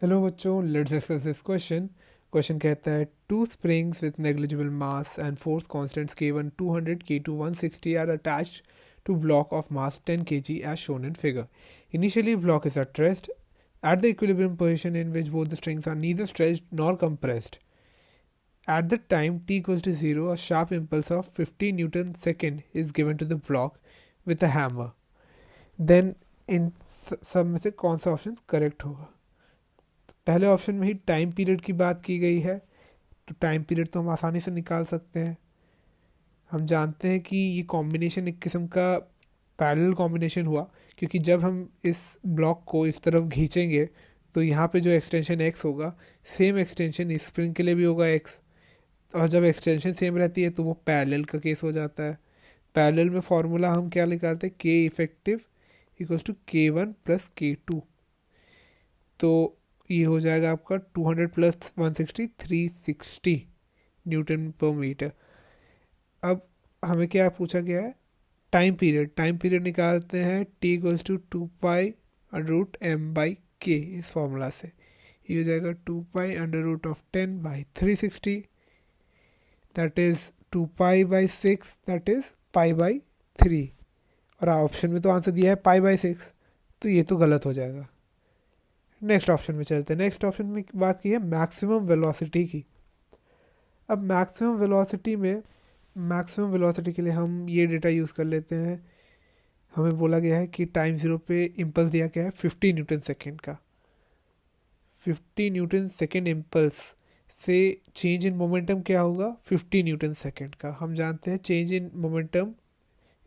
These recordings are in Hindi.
हेलो बच्चों, let's discuss this question. Question कहता है two springs with negligible mass and force constants K1 200 K2 160 are attached to block of mass 10 kg as shown in figure. Initially block is at rest at the equilibrium position in which both the strings are neither stretched nor compressed. At the time t equals to 0, a sharp impulse of 50 Newton second is given to the block with a hammer. Then इन सब में से कौन सा ऑप्शन करेक्ट होगा? पहले ऑप्शन में ही टाइम पीरियड की बात की गई है, तो टाइम पीरियड तो हम आसानी से निकाल सकते हैं। हम जानते हैं कि ये कॉम्बिनेशन एक किस्म का पैरेलल कॉम्बिनेशन हुआ, क्योंकि जब हम इस ब्लॉक को इस तरफ खींचेंगे तो यहाँ पे जो एक्सटेंशन एक्स होगा, सेम एक्सटेंशन इस स्प्रिंग के लिए भी होगा एक्स। और जब एक्सटेंशन सेम रहती है तो वो पैरेलल का केस हो जाता है। पैरेलल में फॉर्मूला हम क्या निकालते हैं? के effective equals to K1 plus K2। तो ये हो जाएगा आपका 200 प्लस 160 360 न्यूटन पर मीटर। अब हमें क्या पूछा गया है? टाइम पीरियड निकालते हैं T equals to 2 pi under root m by K. इस फॉर्मूला से ये हो जाएगा 2 pi under root of 10 by 360, that is 2 pi by 6, that is pi by 3। और ऑप्शन में तो आंसर दिया है पाई बाई 6, तो ये तो गलत हो जाएगा। नेक्स्ट ऑप्शन में चलते हैं। नेक्स्ट ऑप्शन में बात की है मैक्सिमम वेलोसिटी की। अब मैक्सिमम वेलोसिटी के लिए हम ये डेटा यूज़ कर लेते हैं। हमें बोला गया है कि टाइम ज़ीरो पे इम्पल्स दिया गया है 50 न्यूटन सेकेंड का। 50 न्यूटन सेकेंड इम्पल्स से चेंज इन मोमेंटम क्या होगा? 50 न्यूटन सेकेंड का। हम जानते हैं change in momentum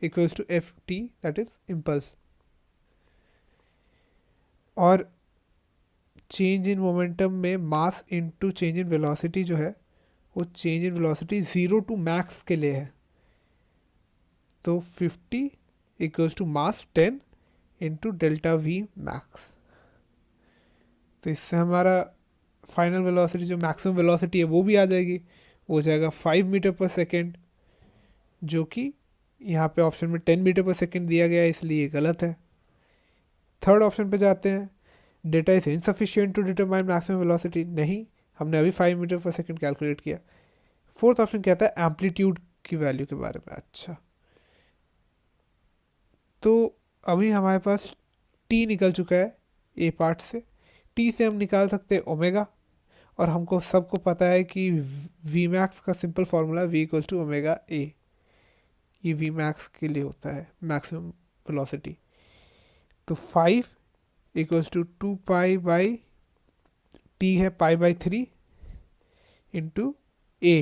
equals to F T, that is impulse. और चेंज इन मोमेंटम में mass into change in velocity जो है, वो change in velocity 0 to max के लिए है। तो 50 equals to mass 10 into delta V max. तो इससे हमारा फाइनल वेलोसिटी जो मैक्सिमम वेलोसिटी है वो भी आ जाएगी, वो हो जाएगा 5 मीटर पर सेकेंड, जो कि यहाँ पे ऑप्शन में 10 मीटर पर सेकेंड दिया गया है, इसलिए गलत है। थर्ड ऑप्शन पे जाते हैं। Data is insufficient to determine maximum velocity. नहीं, हमने अभी 5 मीटर पर सेकेंड कैलकुलेट किया। फोर्थ ऑप्शन कहता है एम्पलीट्यूड की वैल्यू के बारे में। अच्छा, तो अभी हमारे पास टी निकल चुका है ए पार्ट से। टी से हम निकाल सकते हैं ओमेगा, और हमको सबको पता है कि वी मैक्स का simple formula V equals to omega A. ये वी मैक्स के लिए होता है मैक्सिमम वेलोसिटी। तो 5 equals to 2 pi by T है पाई बाई 3 इंटू ए।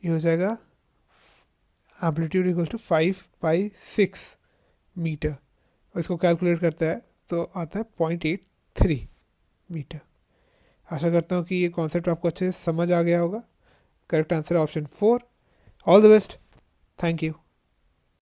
ये हो जाएगा एम्पलीट्यूड इक्वल्स टू 5/6 मीटर। और इसको कैलकुलेट करता है तो आता है 0.83 मीटर। आशा करता हूँ कि ये कॉन्सेप्ट आपको अच्छे से समझ आ गया होगा। करेक्ट आंसर है option 4। All the best. Thank you.